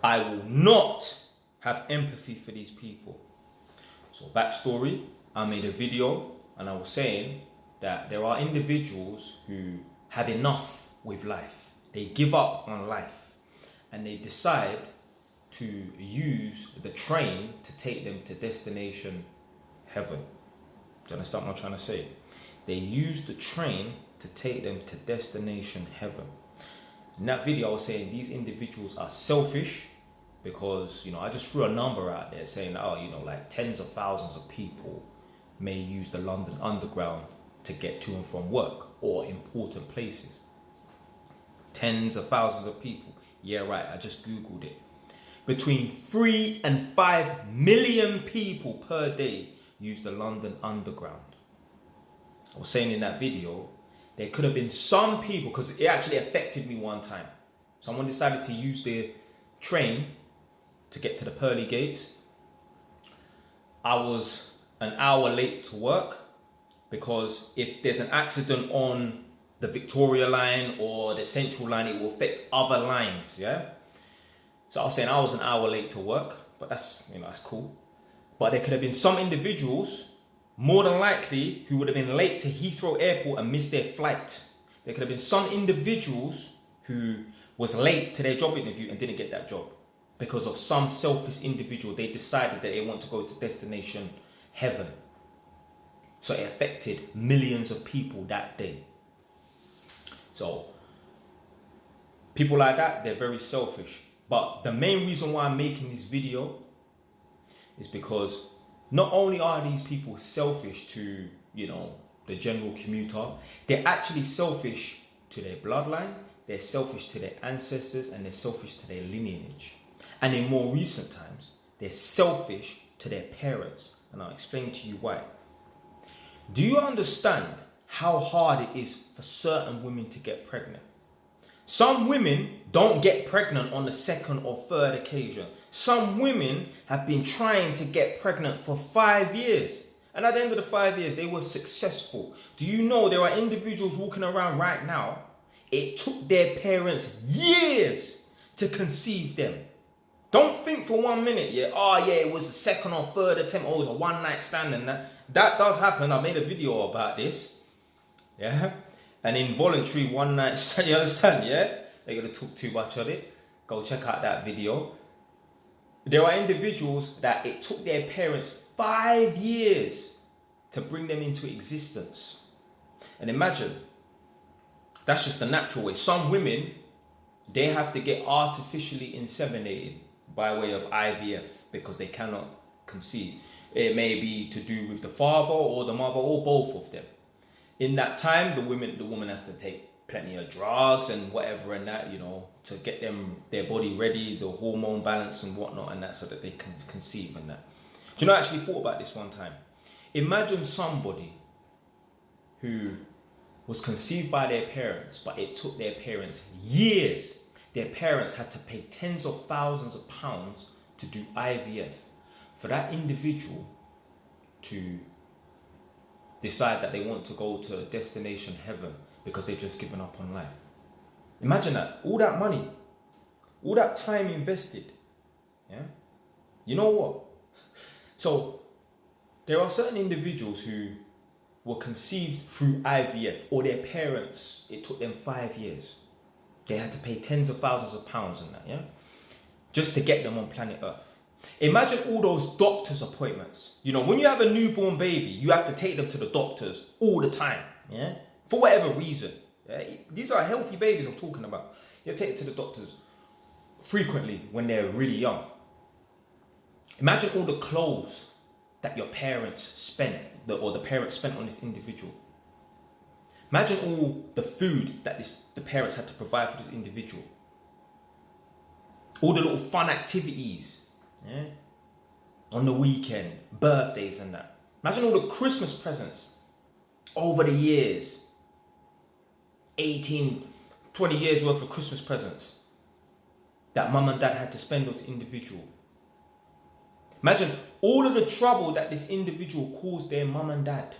I will not have empathy for these people. So backstory, I made a video and I was saying that there are individuals who have enough with life. They give up on life and they decide to use the train to take them to destination heaven. Do you understand what I'm trying to say? They use the train to take them to destination heaven. In that video, I was saying these individuals are selfish because, I just threw a number out there saying, like tens of thousands of people may use the London Underground to get to and from work or important places. Tens of thousands of people. Yeah, right. I just Googled it. Between 3 and 5 million people per day use the London Underground. I was saying in that video, there could have been some people, because it actually affected me one time. Someone decided to use the train to get to the pearly gates. I was an hour late to work because if there's an accident on the Victoria line or the Central line, it will affect other lines, yeah? So I was saying I was an hour late to work, but that's cool. But there could have been some individuals, more than likely, who would have been late to Heathrow Airport and missed their flight. There could have been some individuals who was late to their job interview and didn't get that job because of some selfish individual. They decided that they want to go to destination heaven. So it affected millions of people that day. So people like that, they're very selfish. But the main reason why I'm making this video is because not only are these people selfish to, the general commuter, they're actually selfish to their bloodline, they're selfish to their ancestors, and they're selfish to their lineage. And in more recent times, they're selfish to their parents. And I'll explain to you why. Do you understand how hard it is for certain women to get pregnant? Some women don't get pregnant on the second or third occasion. Some women have been trying to get pregnant for 5 years. And at the end of the 5 years, they were successful. Do you know there are individuals walking around right now? It took their parents years to conceive them. Don't think for 1 minute, it was the second or third attempt. Oh, it was a one night stand and that does happen. I made a video about this. Yeah. An involuntary one night stand, you understand, yeah? They're going to talk too much on it. Go check out that video. There are individuals that it took their parents 5 years to bring them into existence. And imagine, that's just the natural way. Some women, they have to get artificially inseminated by way of IVF because they cannot conceive. It may be to do with the father or the mother or both of them. In that time, the woman has to take plenty of drugs and whatever and that, to get their body ready, the hormone balance and whatnot and that, so that they can conceive and that. Do you know, I actually thought about this one time. Imagine somebody who was conceived by their parents, but it took their parents years. Their parents had to pay tens of thousands of pounds to do IVF for that individual to decide that they want to go to destination heaven because they've just given up on life. Imagine that. All that money, all that time invested. Yeah. You know what? So there are certain individuals who were conceived through IVF, or their parents, it took them 5 years. They had to pay tens of thousands of pounds and that, yeah? Just to get them on planet Earth. Imagine all those doctor's appointments. When you have a newborn baby, you have to take them to the doctors all the time, yeah? For whatever reason. Yeah? These are healthy babies I'm talking about. You take them to the doctors frequently when they're really young. Imagine all the clothes that your parents spent, or the parents spent on this individual. Imagine all the food that the parents had to provide for this individual. All the little fun activities, yeah? On the weekend, birthdays and that. Imagine all the Christmas presents over the years. 18, 20 years worth of Christmas presents that mum and dad had to spend on this individual. Imagine all of the trouble that this individual caused their mum and dad.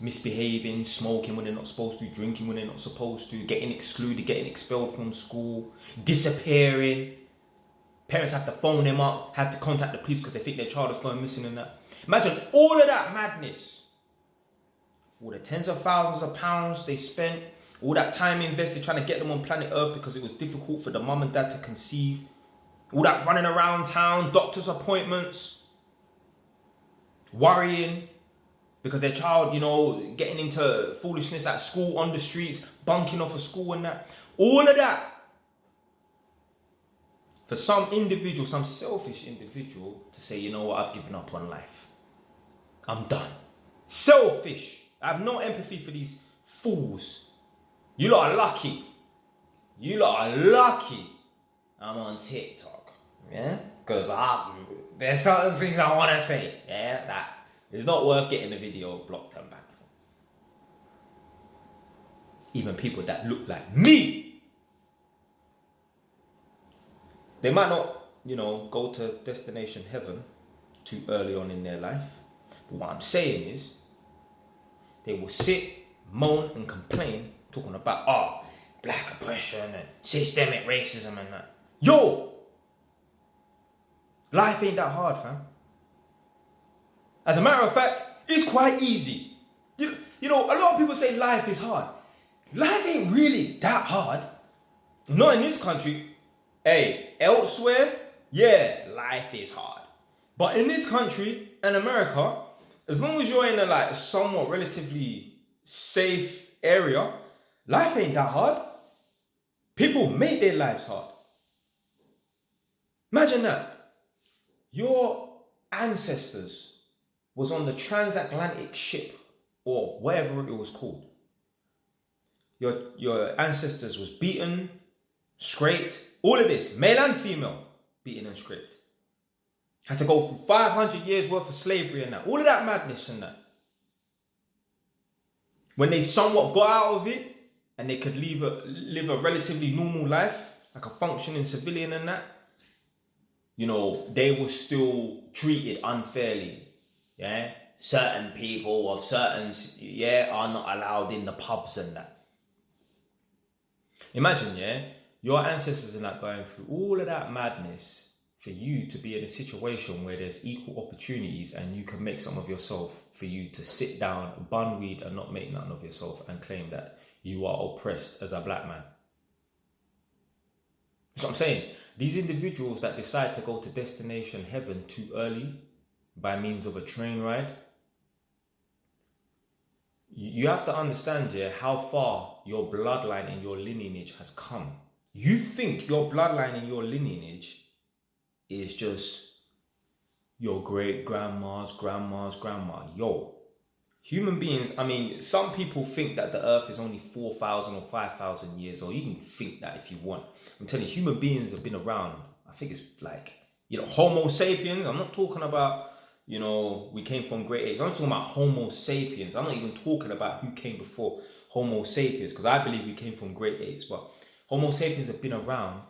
misbehaving, smoking when they're not supposed to, drinking when they're not supposed to, getting excluded, getting expelled from school, disappearing. Parents have to phone them up, have to contact the police because they think their child is going missing and that. Imagine all of that madness. All the tens of thousands of pounds they spent, all that time invested trying to get them on planet Earth because it was difficult for the mum and dad to conceive. All that running around town, doctor's appointments, worrying because their child, getting into foolishness at school, on the streets, bunking off of school and that. All of that. For some individual, some selfish individual to say, you know what, I've given up on life. I'm done. Selfish. I have no empathy for these fools. You lot are lucky. You lot are lucky I'm on TikTok. Yeah? Because there's certain things I want to say. Yeah? That it's not worth getting the video blocked and banned for. Even people that look like me. They might not, go to destination heaven too early on in their life. But what I'm saying is, they will sit, moan and complain, talking about, black oppression and systemic racism and that. Yo! Life ain't that hard, fam. As a matter of fact, it's quite easy. A lot of people say life is hard. Life ain't really that hard. Not in this country. Hey, elsewhere, yeah, life is hard. But in this country and America, as long as you're in a somewhat relatively safe area, life ain't that hard. People make their lives hard. Imagine that. Your ancestors was on the transatlantic ship or whatever it was called. Your ancestors was beaten, scraped, all of this, male and female, beaten and scraped. Had to go through 500 years worth of slavery and that. All of that madness and that. When they somewhat got out of it and they could live a relatively normal life, like a functioning civilian and that, they were still treated unfairly. Yeah? Certain people of certain, are not allowed in the pubs and that. Imagine, your ancestors are not going through all of that madness for you to be in a situation where there's equal opportunities and you can make something of yourself, for you to sit down, bun weed and not make nothing of yourself and claim that you are oppressed as a black man. That's what I'm saying. These individuals that decide to go to destination heaven too early by means of a train ride, you have to understand how far your bloodline and your lineage has come. You think your bloodline and your lineage is just your great grandma's grandma's grandma. Yo, human beings, some people think that the earth is only 4,000 or 5,000 years old. You can think that if you want. I'm telling you, human beings have been around. I think it's Homo sapiens. I'm not talking about, we came from great apes. I'm talking about Homo sapiens. I'm not even talking about who came before Homo sapiens, because I believe we came from great apes. But Homo sapiens have been around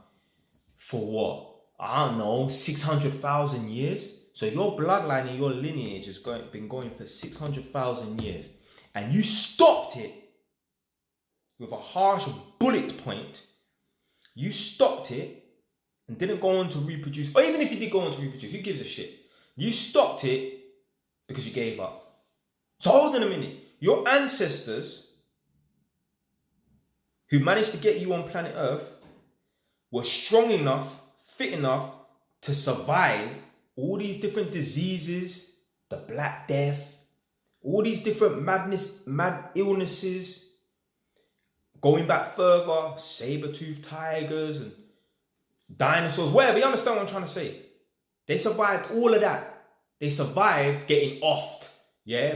for what? I don't know, 600,000 years. So your bloodline and your lineage has been going for 600,000 years. And you stopped it with a harsh bullet point. You stopped it and didn't go on to reproduce. Or even if you did go on to reproduce, who gives a shit? You stopped it because you gave up. So hold on a minute. Your ancestors who managed to get you on planet Earth were strong enough, fit enough to survive all these different diseases, the Black Death, all these different mad illnesses. Going back further, saber-toothed tigers and dinosaurs, whatever. You understand what I'm trying to say? They survived all of that. They survived getting offed,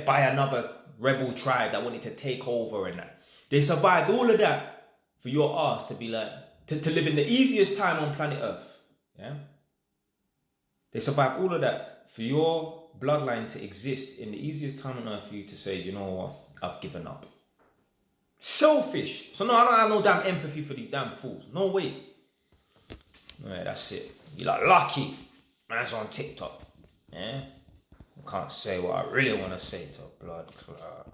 by another rebel tribe that wanted to take over and that. They survived all of that for your ass to be to live in the easiest time on planet Earth. Yeah? They survived all of that for your bloodline to exist in the easiest time on Earth for you to say, you know what, I've given up. Selfish. So no, I don't have no damn empathy for these damn fools. No way. Alright, that's it. You're lucky. Man's on TikTok. Yeah? I can't say what I really want to say to a blood clot.